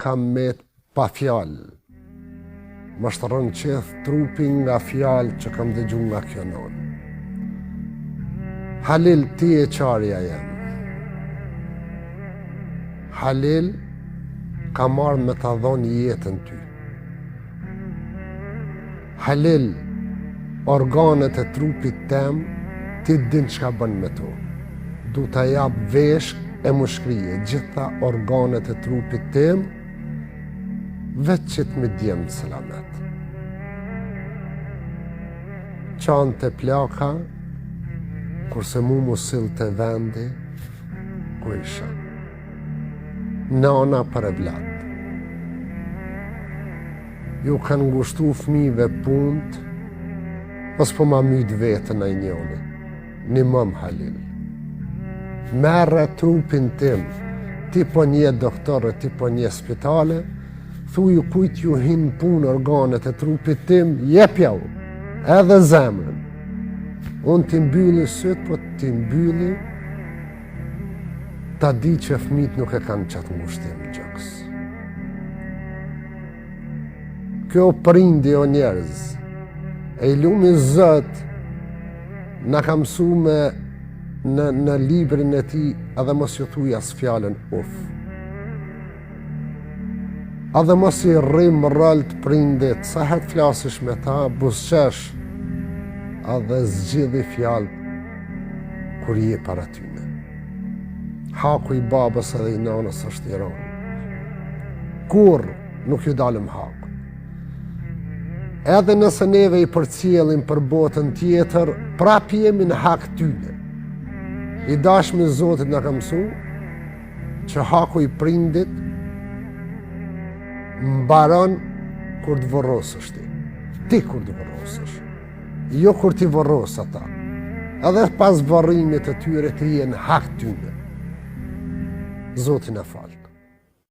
kam met pa fjalë. Më shtërën qeth trupin nga fjalë që kam dëgju nga kjo nonë. Halil, ti e qarja jem. Halil, ka marrë me ta dhonë jetën ty. Halil, organet e trupit tem, ti din çka bën me to. Du ta jap vesh e mushkrije gjitha organet e trupit tem, veç që të me djemë selamet. Qanë të plaka, kurse mu sill të vendi, ku isha. Nana për e vlad. Ju kanë ngushtu fëmijëve punt, pas po ma myt vetën a i njoni. Një mëm Halil. Merre trupin tim, ti po një doktorë, ti po një spitale, thuju kujt ju hinë punë organet e trupit tim, jepja u, edhe zemrën. Unë t'i mbylli syt, po t'i mbylli, ta di që fëmijët nuk e kanë qatë ngushtim gjaks. Kjo prindi o njerëz, e i lumi Zot, na ka mësu me në librin e ti, edhe mos ju thuj as fjallën uf. Edhe mos i rrim rëlt prindit, sa het flasish me ta, busqesh, edhe zgjidhi fjallë kur je para tyne. Haku i babës edhe i nanës është i ronë. Kur nuk ju dalëm haku. Edhe nëse neve i përcjellim për botën tjetër, prap jemi në hak tyne. I dashmi Zotit na ka mësu që haku i prindit mbaron kur të vorrosësh ti. Ti kur të vorrosësh. Jo kur ti vorros ata. Edhe pas varrimit të tyre të jenë hak tyne. Zoti na fal.